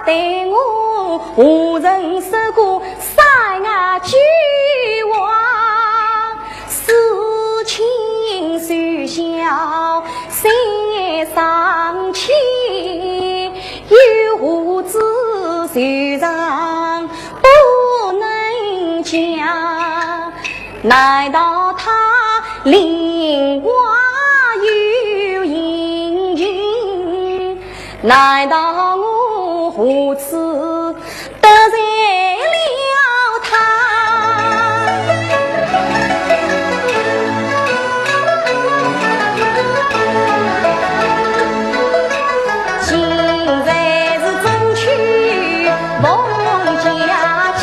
对我无人守过山崖巨王，事情虽小心上气，有无知随常不能讲，难道他令我有阴影？难道我如此得罪了他？现在是中秋逢佳节，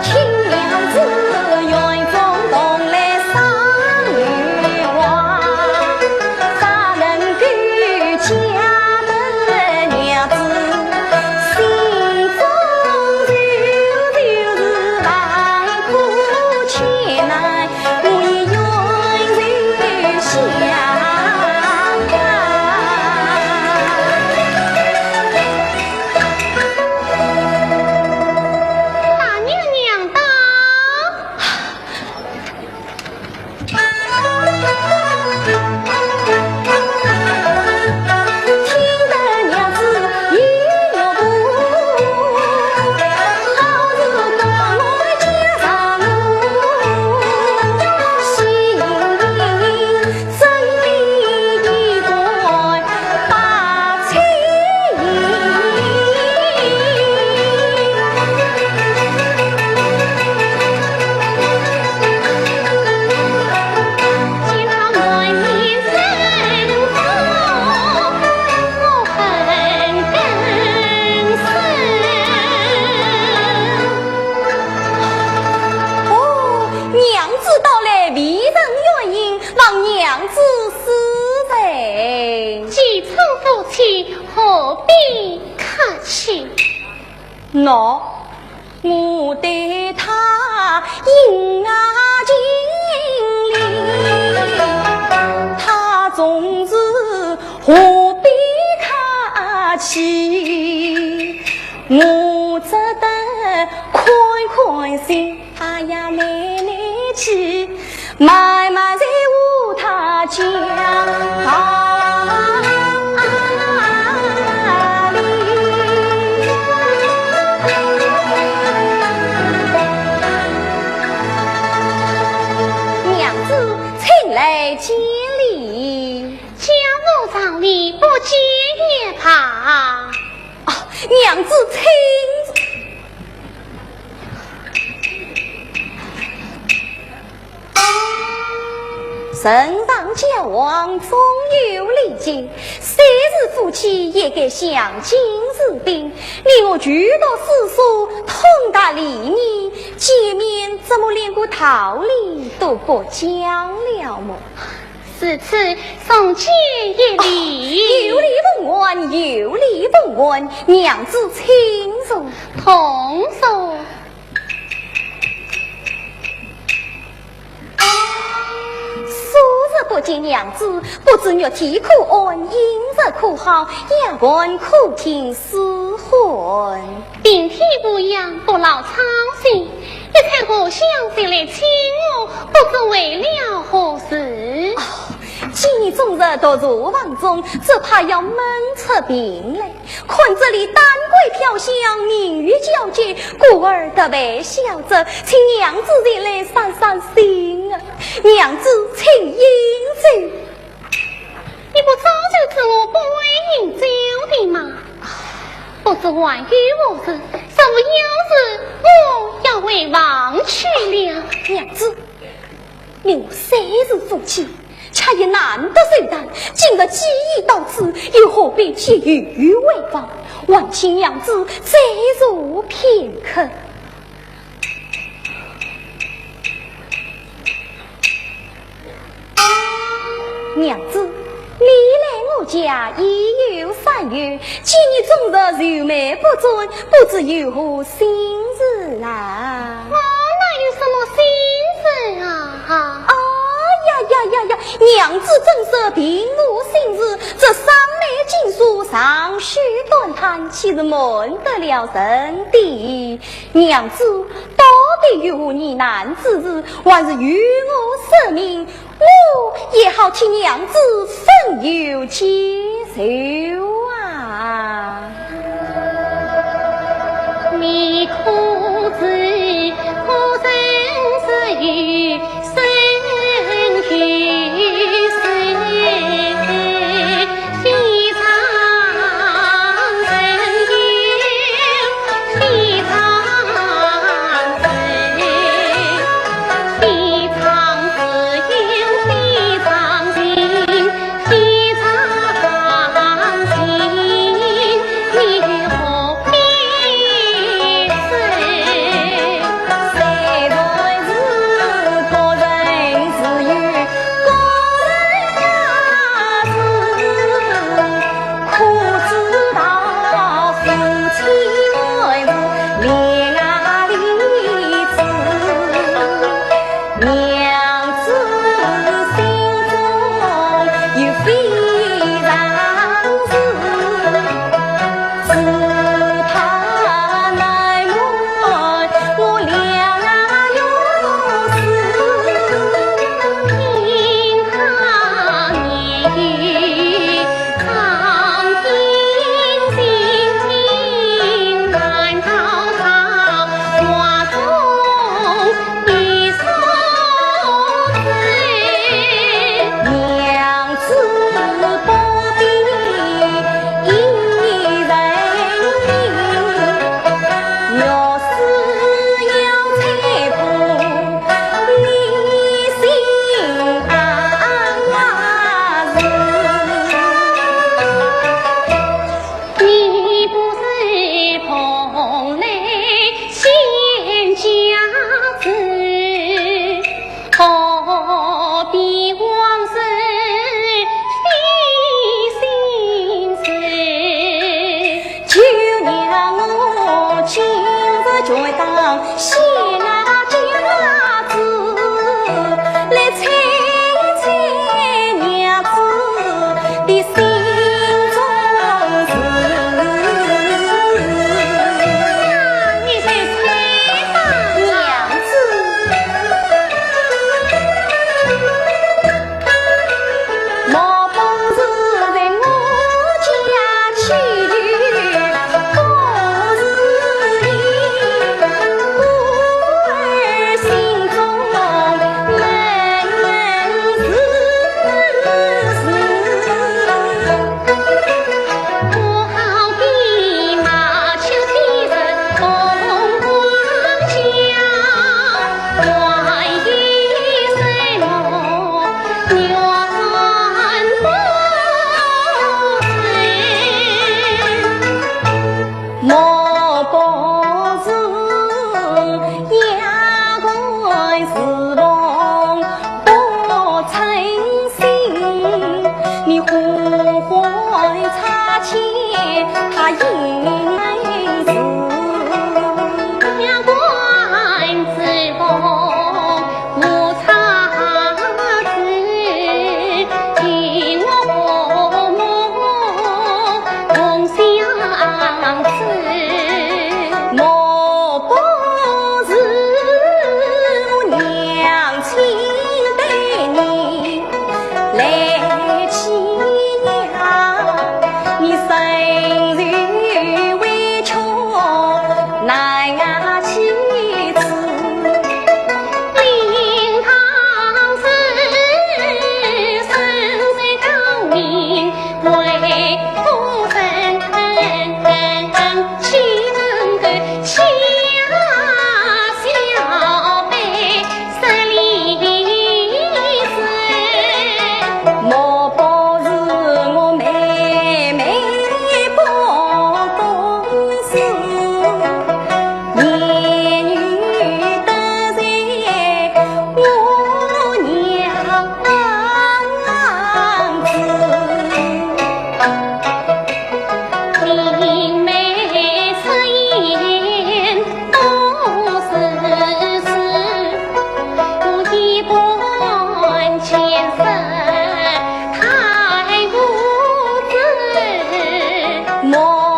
亲娘子园中同来赏月望，咋能够家的娘子心中就是万苦千难，我已永远想。喏，我对他应啊尽力，他总是何必客气，我只得宽宽心，哎呀奶奶去慢慢在乎他家。接礼，家务长礼不接也怕。娘子请。圣上教皇总有礼节，虽是夫妻也该相敬如宾。你我举头四书，通达礼仪，见面怎么连个道理都不讲了么？此次送见一礼，有礼不完，有礼不完，娘子请坐，同坐。不见娘子，不知肉体可安，饮食可好，夜晚可听思魂。病体不养，不劳操心。一看我想起来请我，不知为了何事。见你终日都入房中，只怕要闷出病来。看这里丹桂飘香，明月皎洁，故而得微笑着，请娘子前来散散心啊！娘子请饮酒。你不早就知我不会饮酒的吗？不知还与我事，什么样子我要为忘去了。娘子，你我虽是夫妻，恰也难得随担，今日既已到此，又何必结余为妨？望请娘子再坐片刻。娘子，你来我家已有3月，见你终日柔媚不准，不知有何心事啊？我哪有什么心事啊？呀！娘子正色平路心事，这三昧经书尚需断谈，岂是瞒得了人的？娘子到底与我呢难之事，还是与我舍命，我也好替娘子分忧接受啊！你苦子苦生之于生于死，非常人忧，非常悲，非常自忧，非常惊，非常惊，你何必？了，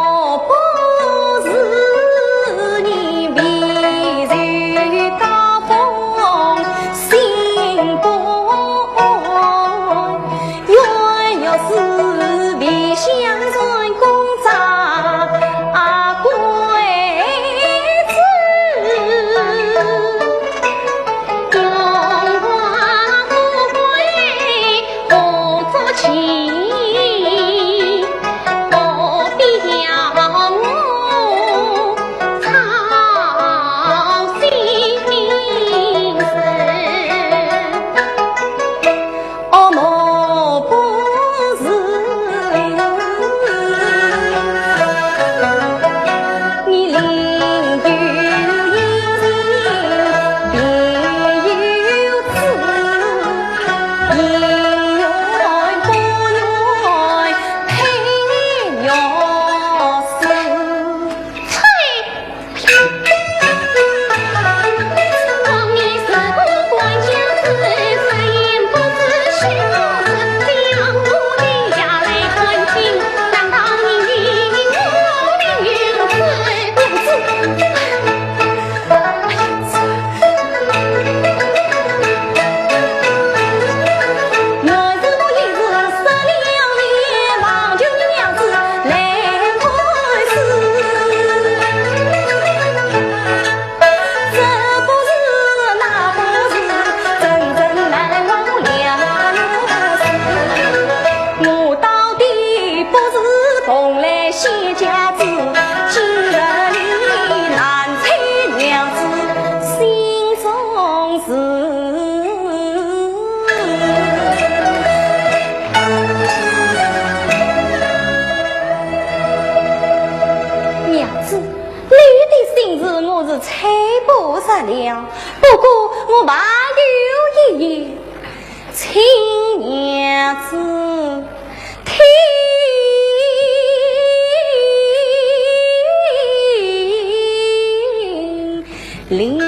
不过我还有一言，亲娘子听了。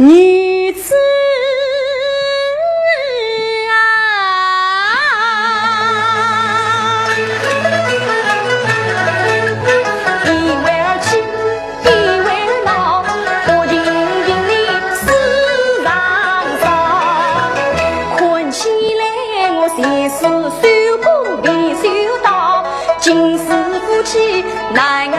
女子啊，一为儿妻，一为儿老，我今今里思上上，困起来我先是手工便手到，今世夫妻难。